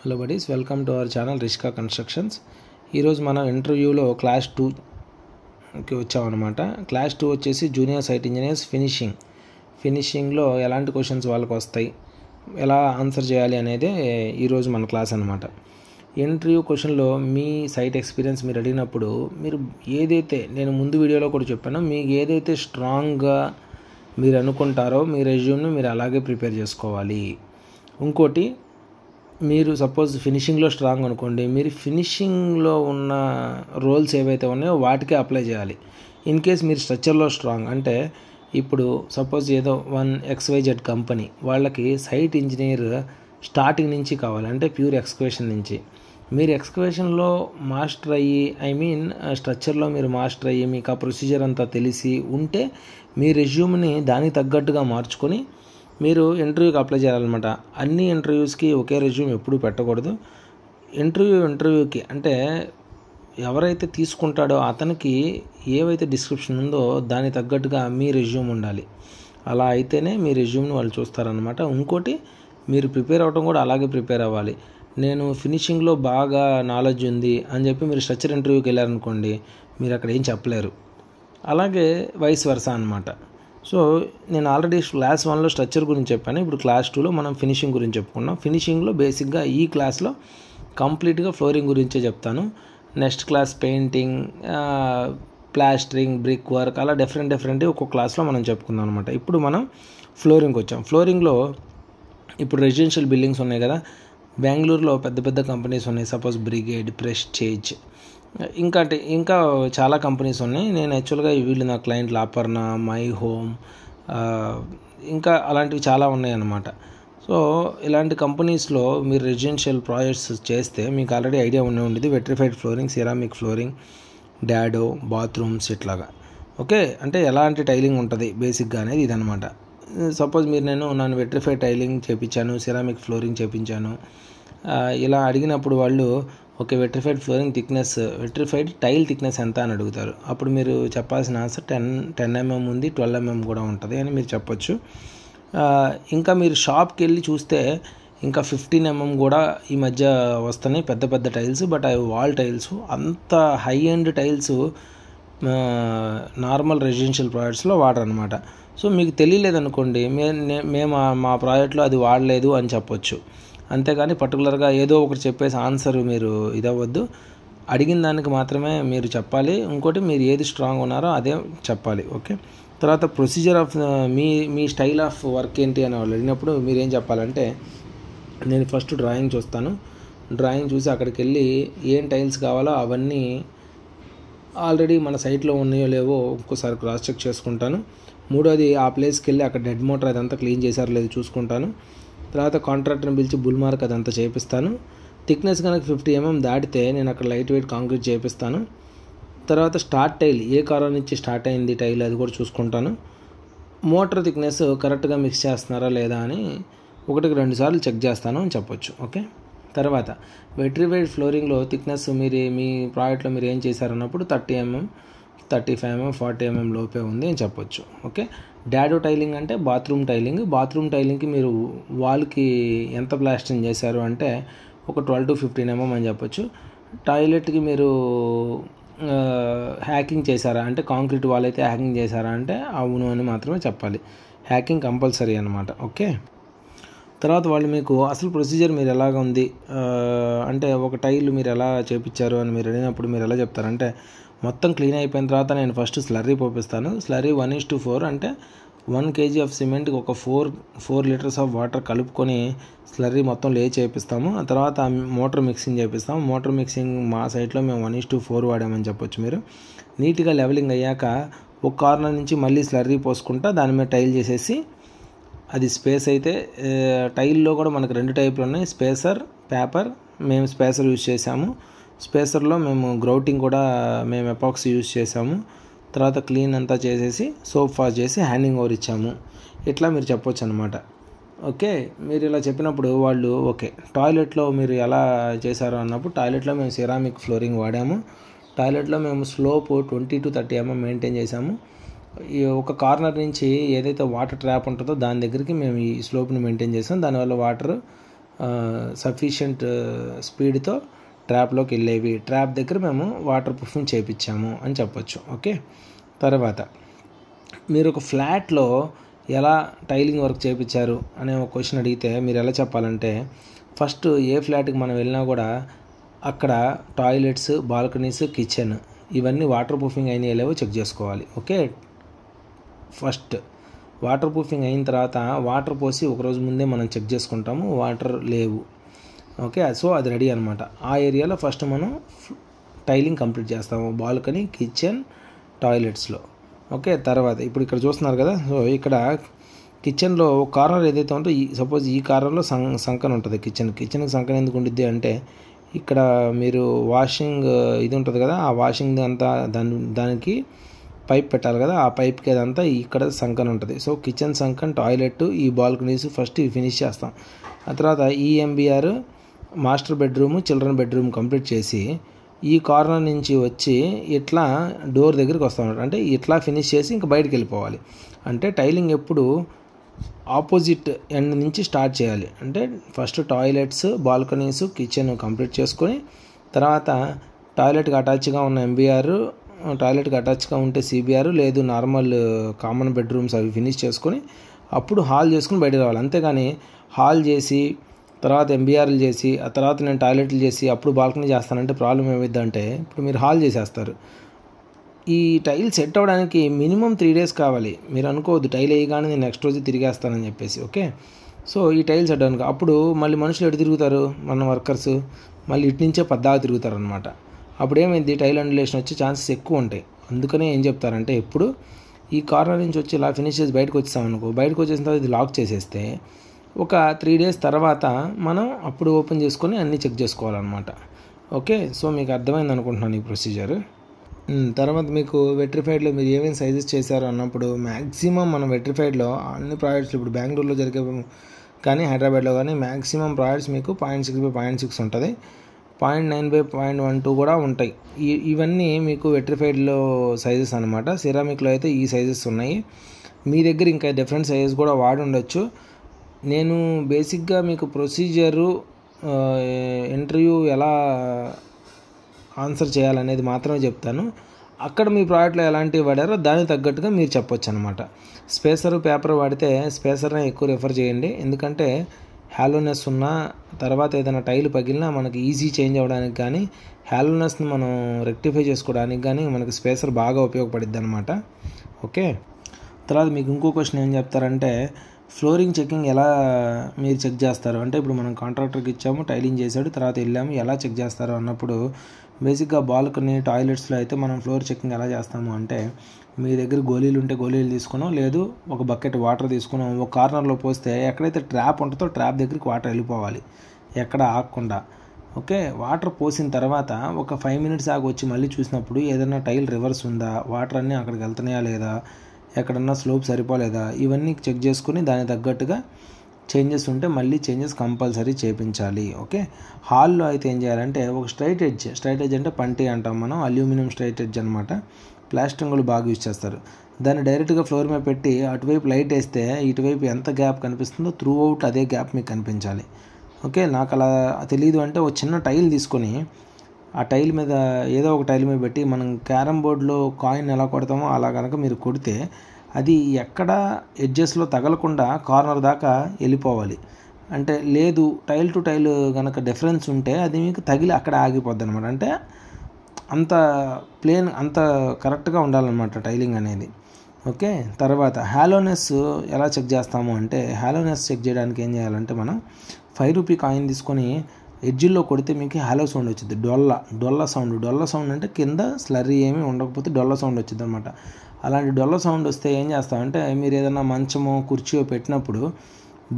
Hello buddies, welcome to our channel Rishka constructions. ఈరోజు మనం ఇంటర్వ్యూలో క్లాస్ 2కి వచ్చామన్నమాట. క్లాస్ 2 వచ్చేసి జూనియర్ సైట్ ఇంజనీర్స్ ఫినిషింగ్లో ఎలాంటి క్వశ్చన్స్ వాళ్ళకి వస్తాయి, ఎలా ఆన్సర్ చేయాలి అనేది ఈరోజు మన క్లాస్ అనమాట. ఇంటర్వ్యూ క్వశ్చన్లో మీ సైట్ ఎక్స్పీరియన్స్ మీరు అడిగినప్పుడు మీరు ఏదైతే నేను ముందు వీడియోలో కూడా చెప్పానో మీకు ఏదైతే స్ట్రాంగ్గా మీరు అనుకుంటారో మీ రెజ్యూమ్ని మీరు అలాగే ప్రిపేర్ చేసుకోవాలి. ఇంకోటి, మీరు సపోజ్ ఫినిషింగ్లో స్ట్రాంగ్ అనుకోండి, మీరు ఫినిషింగ్లో ఉన్న రోల్స్ ఏవైతే ఉన్నాయో వాటికే అప్లై చేయాలి. ఇన్ కేస్ మీరు స్ట్రక్చర్లో స్ట్రాంగ్ అంటే, ఇప్పుడు సపోజ్ ఏదో XYZ కంపెనీ వాళ్ళకి సైట్ ఇంజనీర్ స్టార్టింగ్ నుంచి కావాలి, అంటే ప్యూర్ ఎక్స్కవేషన్ నుంచి. మీరు ఎక్స్కవేషన్లో మాస్టర్ అయ్యి స్ట్రక్చర్లో మీరు మాస్టర్ అయ్యి మీకు ఆ ప్రొసీజర్ అంతా తెలిసి ఉంటే మీ రెజ్యూమ్ని దానికి తగ్గట్టుగా మార్చుకొని మీరు ఇంటర్వ్యూకి అప్లై చేయాలన్నమాట. అన్ని ఇంటర్వ్యూస్కి ఒకే రెజ్యూమ్ ఎప్పుడూ పెట్టకూడదు. ఇంటర్వ్యూకి అంటే ఎవరైతే తీసుకుంటాడో అతనికి ఏవైతే డిస్క్రిప్షన్ ఉందో దానికి తగ్గట్టుగా మీ రెజ్యూమ్ ఉండాలి. అలా అయితేనే మీ రెజ్యూమ్ని వాళ్ళు చూస్తారనమాట. ఇంకోటి, మీరు ప్రిపేర్ అవ్వడం కూడా అలాగే ప్రిపేర్ అవ్వాలి. నేను ఫినిషింగ్లో బాగా నాలెడ్జ్ ఉంది అని చెప్పి మీరు స్ట్రక్చర్ ఇంటర్వ్యూకి వెళ్ళారనుకోండి, మీరు అక్కడ ఏం చెప్పలేరు. అలాగే వైస్ వర్సా అనమాట. సో నేను ఆల్రెడీ క్లాస్ 1లో స్ట్రక్చర్ గురించి చెప్పాను. ఇప్పుడు క్లాస్ 2లో మనం ఫినిషింగ్ గురించి చెప్పుకున్నాం. ఫినిషింగ్లో బేసిక్గా ఈ క్లాస్లో కంప్లీట్గా ఫ్లోరింగ్ గురించే చెప్తాను. Next class painting, plastering, brick work, అలా డిఫరెంట్ ఒక్కొక్క క్లాస్లో మనం చెప్పుకుందాం అనమాట. ఇప్పుడు మనం ఫ్లోరింగ్కి వచ్చాం. ఫ్లోరింగ్లో ఇప్పుడు రెసిడెన్షియల్ బిల్డింగ్స్ ఉన్నాయి కదా, బెంగళూరులో పెద్ద కంపెనీస్ ఉన్నాయి. సపోజ్ బ్రిగేడ్, ప్రెస్టేజ్, ఇంకా చాలా కంపెనీస్ ఉన్నాయి. నేను యాక్చువల్గా వీళ్ళు నా క్లయింట్లు అపర్ణ, మై హోమ్, ఇంకా అలాంటివి చాలా ఉన్నాయి అన్నమాట. సో ఇలాంటి కంపెనీస్లో మీరు రెసిడెన్షియల్ ప్రాజెక్ట్స్ చేస్తే మీకు ఆల్రెడీ ఐడియా ఉండేది. Vitrified flooring, ceramic flooring, dado, bathrooms ఇట్లాగా. ఓకే, అంటే ఎలాంటి టైలింగ్ ఉంటుంది బేసిక్గా అనేది ఇదనమాట. సపోజ్ నన్ను వెట్రిఫైడ్ టైలింగ్ చేయించాను, సిరామిక్ ఫ్లోరింగ్ చేయించాను ఇలా అడిగినప్పుడు వాళ్ళు okay, vitrified flooring thickness, vitrified tile thickness ఎంత అని అడుగుతారు. అప్పుడు మీరు చెప్పాల్సిన ఆన్సర్ 10 mm ఉంది, 12 mm కూడా ఉంటుంది అని మీరు చెప్పొచ్చు. ఇంకా మీరు షాప్కి వెళ్ళి చూస్తే ఇంకా 15 mm కూడా ఈ మధ్య వస్తున్నాయి, పెద్ద టైల్స్. బట్ అవి వాల్ టైల్స్, అంత high end tiles normal residential ప్రాజెక్ట్స్లో వాడరు అనమాట. సో మీకు తెలియలేదనుకోండి, మేము మా ప్రాజెక్ట్లో అది వాడలేదు అని చెప్పొచ్చు. అంతేగాని పర్టికులర్గా ఏదో ఒకటి చెప్పేసి ఆన్సర్ మీరు ఇదవ్వద్దు. అడిగిన దానికి మాత్రమే మీరు చెప్పాలి. ఇంకోటి, మీరు ఏది స్ట్రాంగ్ ఉన్నారో అదే చెప్పాలి. ఓకే, తర్వాత procedure of me style of work ఏంటి అని వాళ్ళు అడిగినప్పుడు మీరు ఏం చెప్పాలంటే, నేను ఫస్ట్ డ్రాయింగ్ చూస్తాను. డ్రాయింగ్ చూసి అక్కడికి వెళ్ళి ఏం టైల్స్ కావాలో అవన్నీ ఆల్రెడీ మన సైట్లో ఉన్నాయో లేవో ఒక్కోసారి క్రాస్ చెక్ చేసుకుంటాను. మూడోది, ఆ ప్లేస్కి వెళ్ళి అక్కడ డెడ్ మోటార్ అదంతా క్లీన్ చేశారో లేదో చూసుకుంటాను. తర్వాత కాంట్రాక్టర్ని పిలిచి బుల్ మార్క్ అదంతా చేపిస్తాను. థిక్నెస్ కనుక 50 mm దాటితే నేను అక్కడ లైట్ వెయిట్ కాంక్రీట్ చేపిస్తాను. తర్వాత స్టార్ట్ టైల్ ఏ కారణం నుంచి స్టార్ట్ అయింది టైల్ అది కూడా చూసుకుంటాను. మోటార్ థిక్నెస్ కరెక్ట్గా మిక్స్ చేస్తున్నారా లేదా అని 1-2 సార్లు చెక్ చేస్తాను అని చెప్పొచ్చు. ఓకే, తర్వాత వెట్రిఫైడ్ ఫ్లోరింగ్లో థిక్నెస్ మీ ప్రాజెక్ట్లో మీరు ఏం చేశారన్నప్పుడు 30 mm, 35 mm, 40 mm లోపే ఉంది అని చెప్పొచ్చు. ఓకే, డాడో టైలింగ్ అంటే బాత్రూమ్ టైలింగ్కి మీరు వాల్కి ఎంత ప్లాస్టరింగ్ చేశారు అంటే ఒక 12 to 15 mm అని చెప్పొచ్చు. టాయిలెట్కి మీరు హ్యాకింగ్ చేశారా అంటే, కాంక్రీట్ వాల్ అయితే హ్యాకింగ్ చేశారా అంటే అవును అని మాత్రమే చెప్పాలి. హ్యాకింగ్ కంపల్సరీ అనమాట. ఓకే, తర్వాత వాళ్ళు మీకు అసలు ప్రొసీజర్ మీరు ఎలాగ ఉంది అంటే, ఒక టైల్ మీరు ఎలా చేపించారు అని మీరు అడిగినప్పుడు మీరు ఎలా చెప్తారంటే, మొత్తం క్లీన్ అయిపోయిన తర్వాత నేను ఫస్ట్ స్లర్రీ పోపిస్తాను. స్లర్రీ 1:4 అంటే 1 kg ఆఫ్ సిమెంట్కి ఒక 4 liters ఆఫ్ వాటర్ కలుపుకొని స్లర్రీ మొత్తం చేపిస్తాము. ఆ తర్వాత మోటార్ మిక్సింగ్ చేపిస్తాము. మోటార్ మిక్సింగ్ మా సైట్లో మేము 1:4 వాడామని చెప్పొచ్చు. మీరు నీట్గా లెవెలింగ్ అయ్యాక ఒక కార్నర్ నుంచి మళ్ళీ స్లర్రీ పోసుకుంటా దాని మీద టైల్ చేసేసి, అది స్పేస్ అయితే టైల్లో కూడా మనకు 2 టైపులు ఉన్నాయి, స్పేసర్, పేపర్. మేము స్పేసర్ యూజ్ చేసాము. స్పేసర్లో మేము గ్రౌటింగ్ కూడా మేము ఎపాక్సీ యూజ్ చేసాము. తర్వాత క్లీన్ అంతా చేసేసి సోప్ వాష్ చేసి హ్యాండింగ్ ఓవర్ ఇచ్చాము. ఇట్లా మీరు చెప్పొచ్చు అనమాట. ఓకే, మీరు ఇలా చెప్పినప్పుడు వాళ్ళు ఓకే, టాయిలెట్లో మీరు ఎలా చేశారు అన్నప్పుడు, టాయిలెట్లో మేము సిరామిక్ ఫ్లోరింగ్ వాడాము. టాయిలెట్లో మేము స్లోప్ 20 to 30 mm మెయింటైన్ చేసాము. ఈ ఒక కార్నర్ నుంచి ఏదైతే వాటర్ ట్రాప్ ఉంటుందో దాని దగ్గరికి మేము ఈ స్లోప్ని మెయింటైన్ చేసాం. దానివల్ల వాటర్ సఫిషియంట్ స్పీడ్తో ట్రాప్లోకి వెళ్ళేవి. ట్రాప్ దగ్గర మేము వాటర్ ప్రూఫింగ్ చేయించాము అని చెప్పొచ్చు. ఓకే, తర్వాత మీరు ఒక ఫ్లాట్లో ఎలా టైలింగ్ వర్క్ చేయించారు అనే ఒక క్వశ్చన్ అడిగితే మీరు ఎలా చెప్పాలంటే, ఫస్ట్ ఏ ఫ్లాట్కి మనం వెళ్ళినా కూడా అక్కడ టాయిలెట్స్, బాల్కనీస్, కిచెన్ ఇవన్నీ వాటర్ ప్రూఫింగ్ అయినా లేవో చెక్ చేసుకోవాలి. ఓకే, ఫస్ట్ వాటర్ ప్రూఫింగ్ అయిన తర్వాత వాటర్ పోసి ఒకరోజు ముందే మనం చెక్ చేసుకుంటాము, వాటర్ లేవు. ఓకే, సో అది రెడీ అనమాట. ఆ ఏరియాలో ఫస్ట్ మనం టైలింగ్ కంప్లీట్ చేస్తాము, బాల్కనీ, కిచెన్, టాయిలెట్స్లో. ఓకే, తర్వాత ఇప్పుడు ఇక్కడ చూస్తున్నారు కదా, సో ఇక్కడ కిచెన్లో కార్నర్ ఏదైతే ఉందో సపోజ్ ఈ కార్నర్లో సంకన ఉంటుంది. కిచెన్కి సంకన ఎందుకు ఉండిద్ది అంటే, ఇక్కడ మీరు వాషింగ్ ఇది ఉంటుంది కదా, ఆ వాషింగ్ అంతా దానికి పైప్ పెట్టాలి కదా, ఆ పైప్కి అదంతా ఇక్కడ సంకన ఉంటుంది. సో కిచెన్ సంకన్, టాయిలెట్, ఈ బాల్కనీస్ ఫస్ట్ ఇవి ఫినిష్ చేస్తాం. ఆ తర్వాత ఈ MBR master bedroom, children bedroom complete చేసి ఈ కార్నర్ నుంచి వచ్చి ఇట్లా డోర్ దగ్గరికి వస్తాం. అంటే ఇట్లా ఫినిష్ చేసి ఇంకా బయటకు వెళ్ళిపోవాలి. అంటే టైలింగ్ ఎప్పుడు ఆపోజిట్ ఎండ్ నుంచి స్టార్ట్ చేయాలి. అంటే first toilets, balconies, kitchen complete చేసుకొని తర్వాత టాయిలెట్కి అటాచ్గా ఉన్న ఎంబీఆర్, టాయిలెట్కి అటాచ్గా ఉంటే సిబిఆర్, లేదు నార్మల్ కామన్ బెడ్రూమ్స్ అవి ఫినిష్ చేసుకొని అప్పుడు హాల్ చేసుకుని బయటకు రావాలి. అంతేగాని హాల్ చేసి తర్వాత ఎంబీఆర్లు చేసి ఆ తర్వాత నేను టాయిలెట్లు చేసి అప్పుడు బాల్కనీ చేస్తానంటే ప్రాబ్లం ఏమైందంటే, ఇప్పుడు మీరు హాల్ చేసేస్తారు. ఈ టైల్ సెట్ అవ్వడానికి మినిమం 3 days కావాలి. మీరు అనుకోవద్దు టైల్ వేయగానే నేను నెక్స్ట్ రోజు తిరిగేస్తానని చెప్పేసి. ఓకే, సో ఈ టైల్ సెట్ అవ్వడానికి అప్పుడు మళ్ళీ మనుషులు ఎటు తిరుగుతారు, మన వర్కర్స్ మళ్ళీ ఇటు నుంచే పద్దాగా తిరుగుతారు అనమాట. అప్పుడు ఏమైంది, టైల్ అండులేషన్ వచ్చే ఛాన్సెస్ ఎక్కువ ఉంటాయి. అందుకనే ఏం చెప్తారంటే, ఎప్పుడు ఈ కార్నర్ నుంచి వచ్చి ఇలా ఫినిష్ చేసి బయటకు వచ్చేసామనుకో, బయటకు వచ్చేసిన తర్వాత ఇది లాక్ చేసేస్తే ఒక 3 days తర్వాత మనం అప్పుడు ఓపెన్ చేసుకొని అన్నీ చెక్ చేసుకోవాలన్నమాట. ఓకే, సో మీకు అర్థమైంది అనుకుంటున్నాను ఈ ప్రొసీజర్. తర్వాత మీకు వెట్రిఫైడ్లో మీరు ఏమేమి సైజెస్ చేశారు అన్నప్పుడు మ్యాక్సిమం మనం వెట్రిఫైడ్లో అన్ని ప్రాజెక్ట్స్ ఇప్పుడు బెంగళూరులో జరిగే కానీ హైదరాబాద్లో కానీ మ్యాక్సిమం ప్రాజెక్ట్స్ మీకు 0.6/0.6 ఉంటుంది, 0.9/0.12 కూడా ఉంటాయి. ఇవన్నీ మీకు వెట్రిఫైడ్లో సైజెస్ అనమాట. సిరామిక్లో అయితే ఈ సైజెస్ ఉన్నాయి. మీ దగ్గర ఇంకా డిఫరెంట్ సైజెస్ కూడా వాడి ఉండొచ్చు. నేను బేసిక్గా మీకు ప్రొసీజరు ఇంటర్వ్యూ ఎలా ఆన్సర్ చేయాలనేది మాత్రమే చెప్తాను. అక్కడ మీ ప్రాజెక్ట్లో ఎలాంటివి వాడారో దానికి తగ్గట్టుగా మీరు చెప్పొచ్చు అనమాట. స్పేసరు, పేపర్ వాడితే స్పేసర్నే ఎక్కువ రిఫర్ చేయండి. ఎందుకంటే హ్యాలోనెస్ ఉన్న తర్వాత ఏదైనా టైల్ పగిలినా మనకి ఈజీ చేంజ్ అవ్వడానికి కానీ హ్యాలోనెస్ని మనం రెక్టిఫై చేసుకోవడానికి కానీ మనకి స్పేసర్ బాగా ఉపయోగపడుద్ది అనమాట. ఓకే, తర్వాత మీకు ఇంకో క్వశ్చన్ ఏం చెప్తారంటే, ఫ్లోరింగ్ చెకింగ్ ఎలా మీరు చెక్ చేస్తారు అంటే, ఇప్పుడు మనం కాంట్రాక్టర్కి ఇచ్చాము, టైలింగ్ చేశాడు, తర్వాత వెళ్ళాము, ఎలా చెక్ చేస్తారు అన్నప్పుడు బేసిక్గా బాల్కనీ, టాయిలెట్స్లో అయితే మనం ఫ్లోర్ చెకింగ్ ఎలా చేస్తాము అంటే, మీ దగ్గర గోళీలు ఉంటే గోళీలు తీసుకున్నాం, లేదు ఒక బకెట్ వాటర్ తీసుకున్నాం, ఒక కార్నర్లో పోస్తే ఎక్కడైతే ట్రాప్ ఉంటుందో ట్రాప్ దగ్గరికి వాటర్ వెళ్ళిపోవాలి, ఎక్కడ ఆగకుండా. ఓకే, వాటర్ పోసిన తర్వాత ఒక 5 minutes ఆగి వచ్చి మళ్ళీ చూసినప్పుడు ఏదైనా టైల్ రివర్స్ ఉందా, వాటర్ అన్నీ అక్కడికి వెళ్తున్నాయా లేదా, ఎక్కడన్నా స్లోప్ సరిపోలేదా, ఇవన్నీ చెక్ చేసుకుని దానికి తగ్గట్టుగా చేంజెస్ ఉంటే మళ్ళీ చేంజెస్ కంపల్సరీ చేయించాలి. ఓకే, హాల్లో అయితే ఏం చేయాలంటే, ఒక స్ట్రైట్ ఎడ్జ్ అంటే పంటి అంటాం మనం, అల్యూమినియం స్ట్రైట్ ఎడ్జ్ అనమాట. ప్లాస్టింగ్ వాళ్ళు బాగా యూజ్ చేస్తారు. దాన్ని డైరెక్ట్గా ఫ్లోర్ మీద పెట్టి అటువైపు లైట్ వేస్తే ఇటువైపు ఎంత గ్యాప్ కనిపిస్తుందో త్రూ అవుట్ అదే గ్యాప్ మీకు కనిపించాలి. ఓకే, నాకు అలా తెలియదు అంటే ఒక చిన్న టైల్ తీసుకొని ఆ టైల్ మీద ఏదో ఒక టైల్ మీద పెట్టి మనం క్యారమ్ బోర్డులో కాయిన్ ఎలా కొడతామో అలా కనుక మీరు కొడితే అది ఎక్కడ ఎడ్జెస్లో తగలకుండా కార్నర్ దాకా వెళ్ళిపోవాలి. అంటే లేదు టైల్ టు టైల్ కనుక డిఫరెన్స్ ఉంటే అది మీకు తగిలి అక్కడ ఆగిపోద్ది అనమాట. అంటే అంత ప్లేన్ అంత కరెక్ట్గా ఉండాలన్నమాట టైలింగ్ అనేది. ఓకే, తర్వాత హ్యాలోనెస్ ఎలా చెక్ చేస్తాము అంటే, హ్యాలోనెస్ చెక్ చేయడానికి ఏం చేయాలంటే, మనం 5 రూపీ కాయిన్ తీసుకొని ఎడ్జిల్లో కొడితే మీకు హ్యాలో సౌండ్ వచ్చింది, డొల్ల సౌండ్ అంటే కింద స్లర్రీ ఏమీ ఉండకపోతే డొల్ల సౌండ్ వచ్చింది అనమాట. అలాంటి డొల్ల సౌండ్ వస్తే ఏం చేస్తామంటే, మీరు ఏదైనా మంచమో కుర్చీయో పెట్టినప్పుడు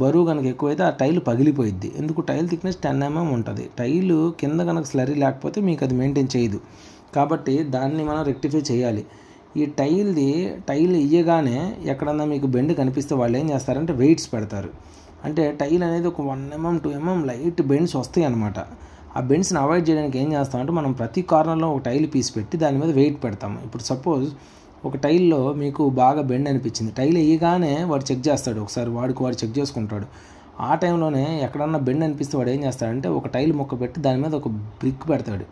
బరువు కనుక ఎక్కువైతే ఆ టైల్ పగిలిపోయిద్ది. ఎందుకు, టైల్ థిక్నెస్ 10 mm ఉంటుంది. టైలు కింద కనుక స్లర్రీ లేకపోతే మీకు అది మెయింటైన్ చేయదు. కాబట్టి దాన్ని మనం రెక్టిఫై చేయాలి. ఈ టైల్ ఇయ్యగానే ఎక్కడన్నా మీకు బెండ్ కనిపిస్తే వాళ్ళు ఏం చేస్తారంటే వెయిట్స్ పెడతారు. అంటే టైల్ అనేది ఒక 1 mm 2 mm లైట్ బెండ్స్ వస్తాయి అనమాట. ఆ బెండ్స్ని అవాయిడ్ చేయడానికి ఏం చేస్తామంటే, మనం ప్రతి కార్నర్లో ఒక టైల్ పీస్ పెట్టి దాని మీద వెయిట్ పెడతాము. ఇప్పుడు సపోజ్ ఒక టైల్లో మీకు బాగా బెండ్ అనిపించింది, టైల్ వేయగానే వాడు చెక్ చేస్తాడు, ఒకసారి వాడు చెక్ చేసుకుంటాడు. ఆ టైంలోనే ఎక్కడన్నా బెండ్ అనిపిస్తే వాడు ఏం చేస్తాడంటే ఒక టైల్ మొక్క పెట్టి దాని మీద ఒక బ్రిక్ పెడతాడు.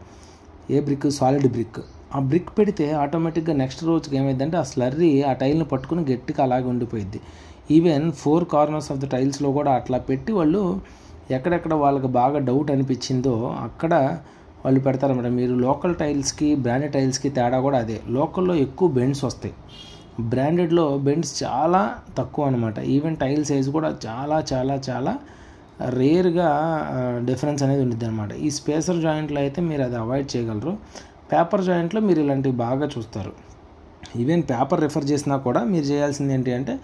ఏ బ్రిక్? Solid brick. ఆ బ్రిక్ పెడితే ఆటోమేటిక్గా నెక్స్ట్ రోజుకి ఏమైందంటే ఆ స్లర్రీ ఆ టైల్ని పట్టుకుని గట్టిగా అలాగే ఉండిపోయింది. ఈవెన్ 4 కార్నర్స్ ఆఫ్ ద టైల్స్లో కూడా అట్లా పెట్టి వాళ్ళు ఎక్కడెక్కడ వాళ్ళకి బాగా డౌట్ అనిపించిందో అక్కడ వాళ్ళు పెడతారన్నమాట. మీరు లోకల్ టైల్స్కి బ్రాండెడ్ టైల్స్కి తేడా కూడా అదే. లోకల్లో ఎక్కువ బెండ్స్ వస్తాయి, బ్రాండెడ్లో బెండ్స్ చాలా తక్కువ అనమాట. ఈవెన్ టైల్ సైజ్ కూడా చాలా చాలా చాలా రేర్గా డిఫరెన్స్ అనేది ఉంటుంది అనమాట. ఈ స్పేసర్ జాయింట్లో అయితే మీరు అది అవాయిడ్ చేయగలరు. పేపర్ జాయింట్లో మీరు ఇలాంటివి బాగా చూస్తారు. ఈవెన్ పేపర్ రిఫర్ చేసినా కూడా మీరు చేయాల్సింది ఏంటి అంటే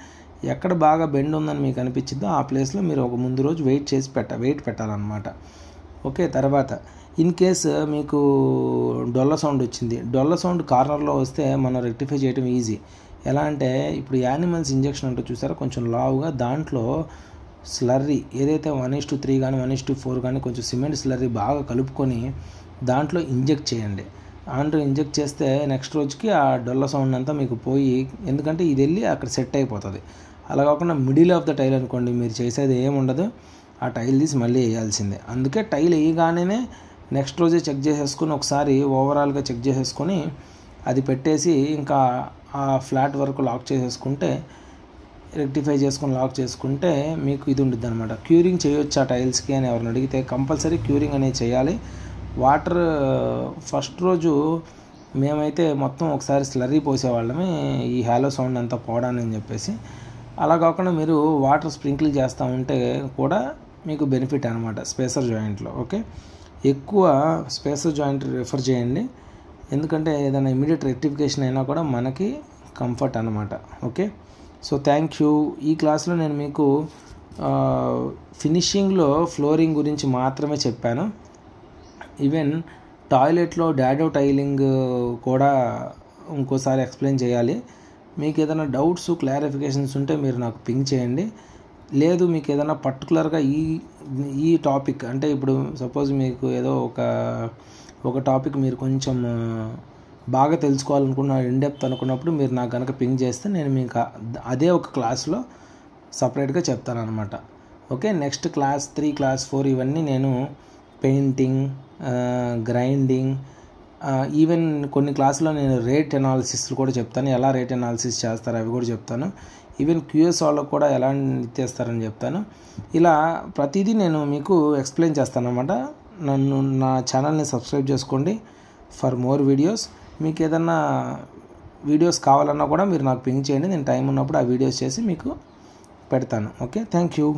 ఎక్కడ బాగా బెండ్ ఉందని మీకు అనిపించిందో ఆ ప్లేస్లో మీరు ఒక ముందు రోజు వెయిట్ పెట్టాలన్నమాట. ఓకే. తర్వాత ఇన్ కేస్ మీకు డొల్ల సౌండ్ వచ్చింది, డొల్ల సౌండ్ కార్నర్లో వస్తే మనం రెక్టిఫై చేయడం ఈజీ. ఎలా అంటే ఇప్పుడు యానిమల్స్ ఇంజెక్షన్ అంటే చూసారా, కొంచెం లావుగా దాంట్లో స్లర్రీ ఏదైతే 1:3 కానీ 1:4 కానీ కొంచెం సిమెంట్ స్లర్రీ బాగా కలుపుకొని దాంట్లో ఇంజెక్ట్ చేయండి. దాంట్లో ఇంజెక్ట్ చేస్తే నెక్స్ట్ రోజుకి ఆ డొల్ల సౌండ్ అంతా మీకు పోయి, ఎందుకంటే ఇది వెళ్ళి అక్కడ సెట్ అయిపోతుంది. అలా కాకుండా మిడిల్ ఆఫ్ ద టైల్ అనుకోండి, మీరు చేసేది ఏముండదు, ఆ టైల్ తీసి మళ్ళీ వేయాల్సిందే. అందుకే టైల్ వేయగానే నెక్స్ట్ రోజే చెక్ చేసేసుకుని ఒకసారి ఓవరాల్గా చెక్ చేసేసుకొని అది పెట్టేసి ఇంకా ఆ ఫ్లాట్ వరకు లాక్ చేసేసుకుంటే, రెక్టిఫై చేసుకొని లాక్ చేసుకుంటే మీకు ఇది ఉంటుంది అనమాట. క్యూరింగ్ చేయొచ్చు ఆ టైల్స్కి అని ఎవరిని అడిగితే కంపల్సరీ క్యూరింగ్ అనేది చేయాలి. వాటర్ ఫస్ట్ రోజు మేమైతే మొత్తం ఒకసారి స్లర్రీ పోసేవాళ్ళమే ఈ హాలో సౌండ్ అంతా పోవడాని చెప్పేసి. అలా కాకుండా మీరు వాటర్ స్ప్రింకిల్ చేస్తూ ఉంటే కూడా మీకు బెనిఫిట్ అనమాట స్పేసర్ జాయింట్లో. ఓకే. ఎక్కువ స్పేసర్ జాయింట్ రిఫర్ చేయండి, ఎందుకంటే ఏదైనా ఇమీడియట్ రెక్టిఫికేషన్ అయినా కూడా మనకి కంఫర్ట్ అనమాట. ఓకే. So thank you. ఈ క్లాస్లో నేను మీకు ఫినిషింగ్లో ఫ్లోరింగ్ గురించి మాత్రమే చెప్పాను. ఈవెన్ టాయిలెట్లో డాడో టైలింగ్ కూడా ఇంకోసారి ఎక్స్ప్లెయిన్ చేయాలి. మీకు ఏదైనా డౌట్స్ క్లారిఫికేషన్స్ ఉంటే మీరు నాకు పింగ్ చేయండి. లేదు మీకు ఏదైనా పర్టికులర్గా ఈ టాపిక్ అంటే ఇప్పుడు సపోజ్ మీకు ఏదో ఒక టాపిక్ మీరు కొంచెం బాగా తెలుసుకోవాలనుకున్న ఇన్డెప్త్ అనుకున్నప్పుడు మీరు నాకు కనుక పింగ్ చేస్తే నేను మీకు అదే ఒక క్లాస్లో సపరేట్గా చెప్తాను అనమాట. ఓకే. నెక్స్ట్ క్లాస్ 3, క్లాస్ 4 ఇవన్నీ నేను పెయింటింగ్, గ్రైండింగ్, ఈవెన్ కొన్ని క్లాసులో నేను రేట్ అనాలిసిస్ కూడా చెప్తాను. ఎలా రేట్ అనాలిసిస్ చేస్తారు అవి కూడా చెప్తాను. ఈవెన్ క్యూఎస్ వాళ్ళకు కూడా ఎలా ఇచ్చేస్తారని చెప్తాను. ఇలా ప్రతిదీ నేను మీకు ఎక్స్ప్లెయిన్ చేస్తాను అనమాట. నా ఛానల్ని సబ్స్క్రైబ్ చేసుకోండి ఫర్ మోర్ వీడియోస్. మీకు ఏదన్నా వీడియోస్ కావాలన్నా కూడా మీరు నాకు పింగ్ చేయండి. నేను టైం ఉన్నప్పుడు ఆ వీడియోస్ చేసి మీకు పెడతాను. ఓకే. Thank you.